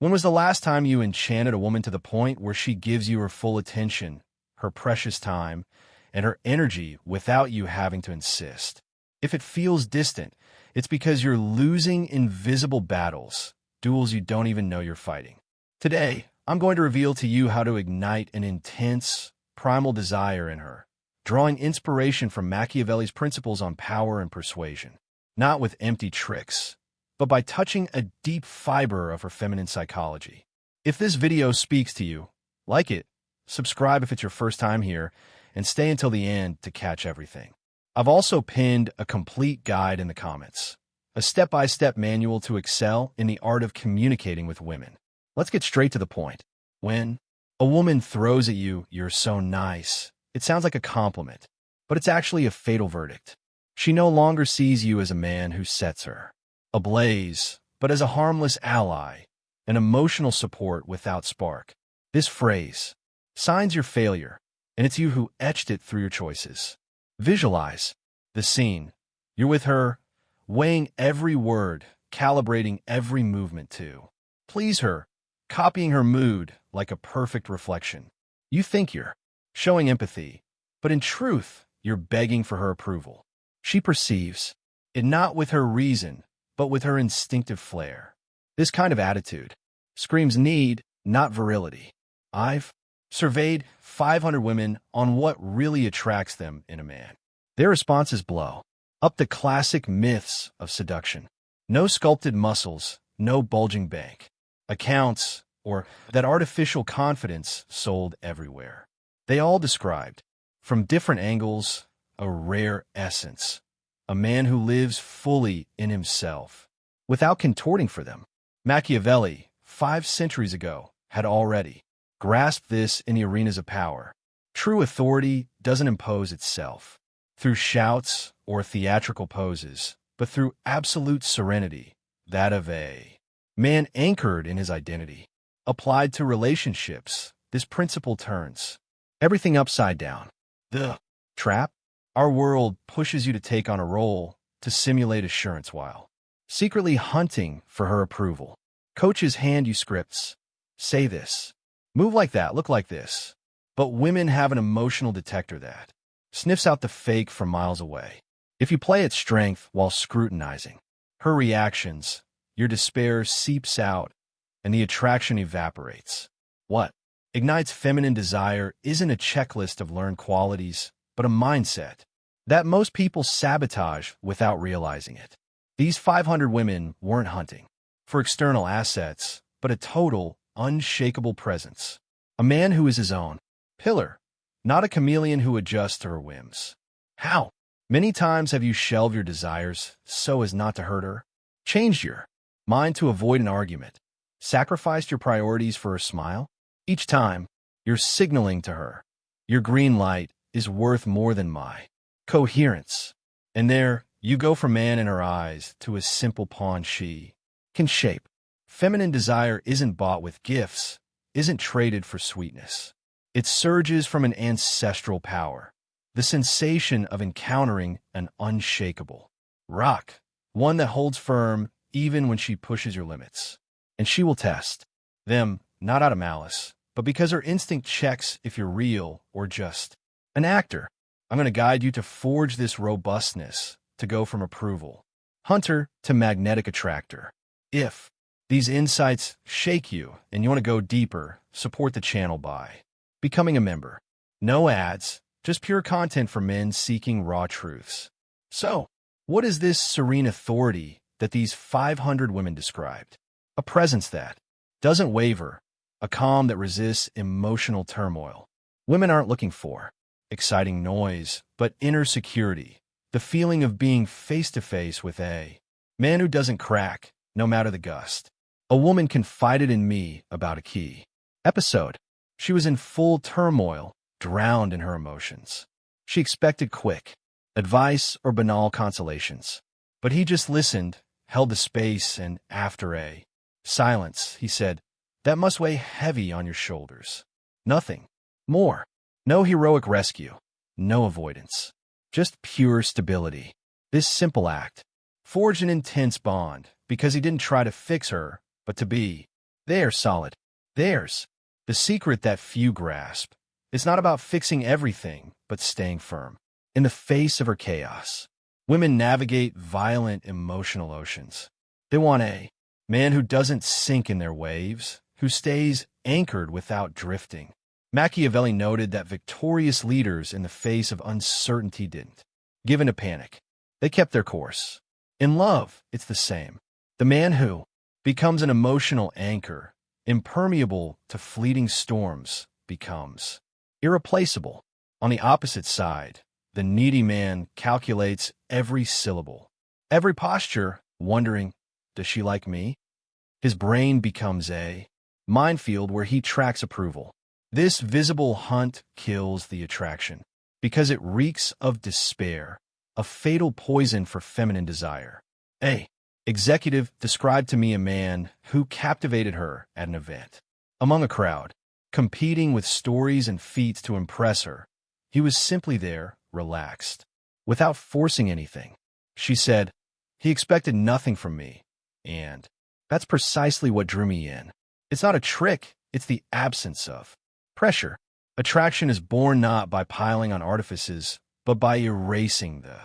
When was the last time you enchanted a woman to the point where she gives you her full attention, her precious time, and her energy without you having to insist? If it feels distant, it's because you're losing invisible battles, duels you don't even know you're fighting. Today, I'm going to reveal to you how to ignite an intense, primal desire in her, drawing inspiration from Machiavelli's principles on power and persuasion, not with empty tricks, but by touching a deep fiber of her feminine psychology. If this video speaks to you, like it, subscribe if it's your first time here, and stay until the end to catch everything. I've also pinned a complete guide in the comments, a step-by-step manual to excel in the art of communicating with women. Let's get straight to the point. When a woman throws at you, "You're so nice," it sounds like a compliment, but it's actually a fatal verdict. She no longer sees you as a man who sets her ablaze, but as a harmless ally, an emotional support without spark. This phrase signs your failure, and it's you who etched it through your choices. Visualize the scene. You're with her, weighing every word, calibrating every movement to please her, copying her mood like a perfect reflection. You think you're showing empathy, but in truth, you're begging for her approval. She perceives it not with her reason, but with her instinctive flair. This kind of attitude screams need, not virility. I've surveyed 500 women on what really attracts them in a man. Their responses blow up the classic myths of seduction. No sculpted muscles, no bulging bank accounts, or that artificial confidence sold everywhere. They all described, from different angles, a rare essence, a man who lives fully in himself, without contorting for them. Machiavelli, 5 centuries ago, had already grasped this in the arenas of power. True authority doesn't impose itself through shouts or theatrical poses, but through absolute serenity, that of a man anchored in his identity. Applied to relationships, this principle turns everything upside down. The trap? Our world pushes you to take on a role, to simulate assurance while secretly hunting for her approval. Coaches hand you scripts. Say this. Move like that, look like this. But women have an emotional detector that sniffs out the fake from miles away. If you play at strength while scrutinizing her reactions, your despair seeps out and the attraction evaporates. What ignites feminine desire isn't a checklist of learned qualities, but a mindset that most people sabotage without realizing it. These 500 women weren't hunting for external assets, but a total, unshakable presence. A man who is his own pillar, not a chameleon who adjusts to her whims. How many times have you shelved your desires so as not to hurt her? Changed your mind to avoid an argument? Sacrificed your priorities for a smile? Each time, you're signaling to her, your green light is worth more than my coherence. And there, you go from man in her eyes to a simple pawn she can shape. Feminine desire isn't bought with gifts, isn't traded for sweetness. It surges from an ancestral power, the sensation of encountering an unshakable rock, one that holds firm even when she pushes your limits. And she will test them, not out of malice, but because her instinct checks if you're real or just an actor. I'm going to guide you to forge this robustness, to go from approval hunter to magnetic attractor. If these insights shake you and you want to go deeper, support the channel by becoming a member. No ads, just pure content for men seeking raw truths. So, what is this serene authority that these 500 women described? A presence that doesn't waver, a calm that resists emotional turmoil. Women aren't looking for exciting noise, but inner security, the feeling of being face-to-face with a man who doesn't crack, no matter the gust. A woman confided in me about a key episode. She was in full turmoil, drowned in her emotions. She expected quick advice or banal consolations. But he just listened, held the space, and after a silence, he said, "That must weigh heavy on your shoulders." Nothing more. No heroic rescue. No avoidance. Just pure stability. This simple act forged an intense bond because he didn't try to fix her, but to be They're solid. Theirs. The secret that few grasp. It's not about fixing everything, but staying firm. In the face of her chaos, women navigate violent emotional oceans. They want a man who doesn't sink in their waves, who stays anchored without drifting. Machiavelli noted that victorious leaders in the face of uncertainty didn't give in to panic. They kept their course. In love, it's the same. The man who becomes an emotional anchor, impermeable to fleeting storms, becomes irreplaceable. On the opposite side, the needy man calculates every syllable, every posture, wondering, does she like me? His brain becomes a minefield where he tracks approval. This visible hunt kills the attraction because it reeks of despair, a fatal poison for feminine desire. A executive described to me a man who captivated her at an event. Among a crowd, competing with stories and feats to impress her, he was simply there, relaxed, without forcing anything. She said, he expected nothing from me, and that's precisely what drew me in. It's not a trick, it's the absence of pressure. Attraction is born not by piling on artifices, but by erasing the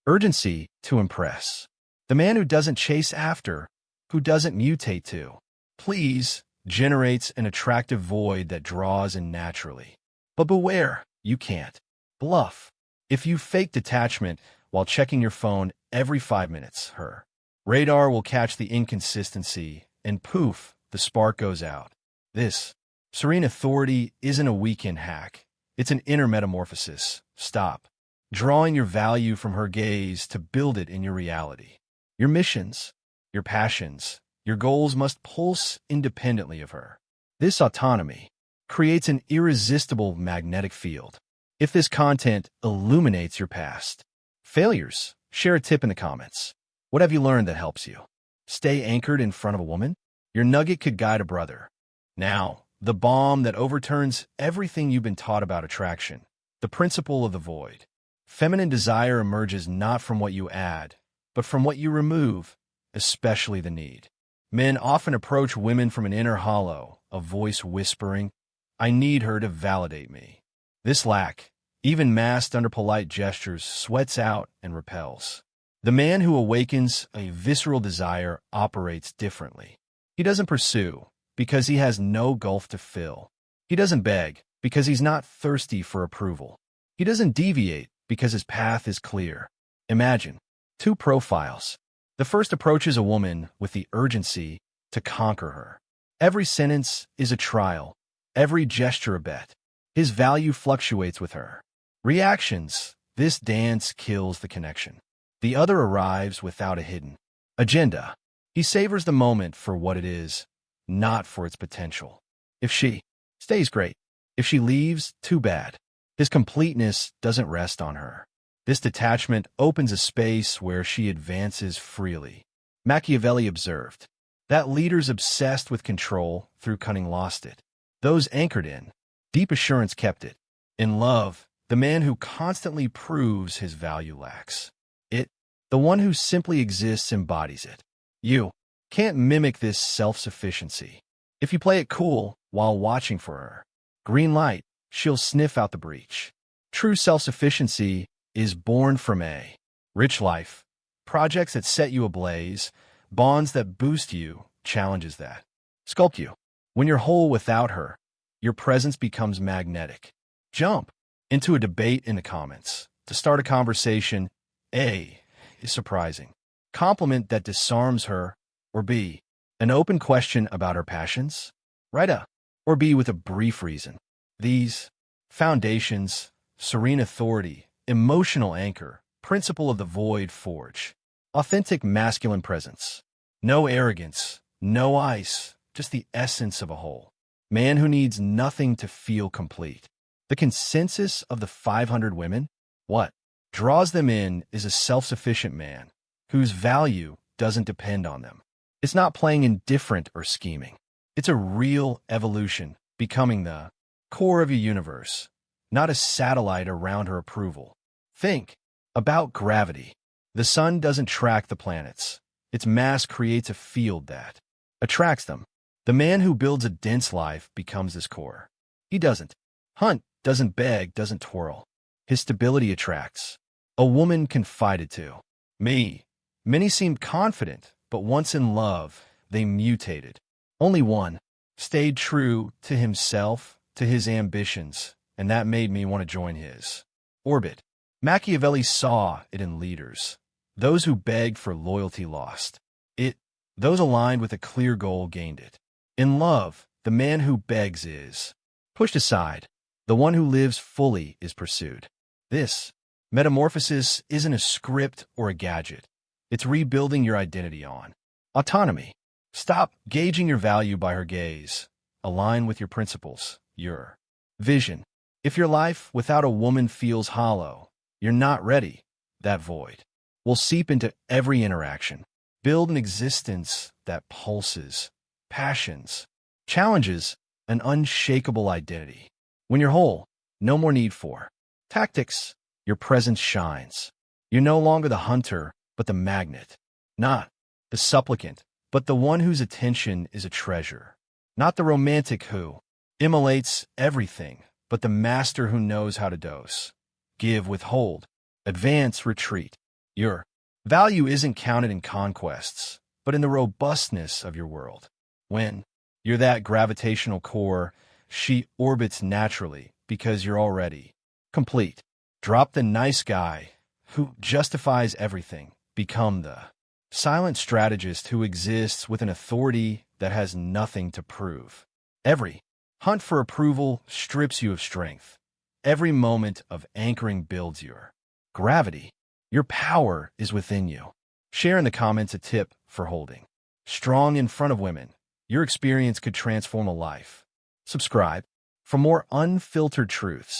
urgency to impress. The man who doesn't chase after, who doesn't mutate to please, generates an attractive void that draws in naturally. But beware, you can't bluff. If you fake detachment while checking your phone every 5 minutes, her radar will catch the inconsistency, and poof, the spark goes out. This serene authority isn't a weekend hack. It's an inner metamorphosis. Stop drawing your value from her gaze to build it in your reality. Your missions, your passions, your goals must pulse independently of her. This autonomy creates an irresistible magnetic field. If this content illuminates your past failures, share a tip in the comments. What have you learned that helps you? Stay anchored in front of a woman? Your nugget could guide a brother. Now, the bomb that overturns everything you've been taught about attraction. The principle of the void. Feminine desire emerges not from what you add, but from what you remove, especially the need. Men often approach women from an inner hollow, a voice whispering, I need her to validate me. This lack, even masked under polite gestures, sweats out and repels. The man who awakens a visceral desire operates differently. He doesn't pursue because he has no gulf to fill. He doesn't beg because he's not thirsty for approval. He doesn't deviate because his path is clear. Imagine 2 profiles. The first approaches a woman with the urgency to conquer her. Every sentence is a trial, every gesture a bet. His value fluctuates with her reactions. This dance kills the connection. The other arrives without a hidden agenda. He savors the moment for what it is, not for its potential. If she stays, great. If she leaves, too bad. His completeness doesn't rest on her. This detachment opens a space where she advances freely. Machiavelli observed that leaders obsessed with control through cunning lost it. Those anchored in deep assurance kept it. In love, the man who constantly proves his value lacks it. The one who simply exists embodies it. You can't mimic this self-sufficiency. If you play it cool while watching for her, green light, she'll sniff out the breach. True self-sufficiency is born from a rich life, projects that set you ablaze, bonds that boost you, challenges that sculpt you. When you're whole without her, your presence becomes magnetic. Jump into a debate in the comments. To start a conversation, A is surprising. Compliment that disarms her, or B, an open question about her passions? Write A or B with a brief reason. These foundations, serene authority, emotional anchor, principle of the void forge, authentic masculine presence. No arrogance, no ice, just the essence of a whole. Man who needs nothing to feel complete. The consensus of the 500 women? What draws them in is a self-sufficient man whose value doesn't depend on them. It's not playing indifferent or scheming. It's a real evolution, becoming the core of your universe, not a satellite around her approval. Think about gravity. The sun doesn't track the planets. Its mass creates a field that attracts them. The man who builds a dense life becomes his core. He doesn't hunt, doesn't beg, doesn't twirl. His stability attracts. A woman confided to me. Many seemed confident, but once in love, they mutated. Only one stayed true to himself, to his ambitions, and that made me want to join his orbit. Machiavelli saw it in leaders. Those who begged for loyalty lost it. Those aligned with a clear goal gained it. In love, the man who begs is pushed aside. The one who lives fully is pursued. This metamorphosis isn't a script or a gadget. It's rebuilding your identity on autonomy. Stop gauging your value by her gaze. Align with your principles, your vision. If your life without a woman feels hollow, you're not ready. That void will seep into every interaction. Build an existence that pulses, passions, challenges, an unshakable identity. When you're whole, no more need for tactics. Your presence shines. You're no longer the hunter, but the magnet. Not the supplicant, but the one whose attention is a treasure. Not the romantic who immolates everything, but the master who knows how to dose. Give, withhold, advance, retreat. Your value isn't counted in conquests, but in the robustness of your world. When you're that gravitational core, she orbits naturally because you're already complete. Drop the nice guy who justifies everything. Become the silent strategist who exists with an authority that has nothing to prove. Every hunt for approval strips you of strength. Every moment of anchoring builds your gravity. Your power is within you. Share in the comments a tip for holding strong in front of women. Your experience could transform a life. Subscribe for more unfiltered truths.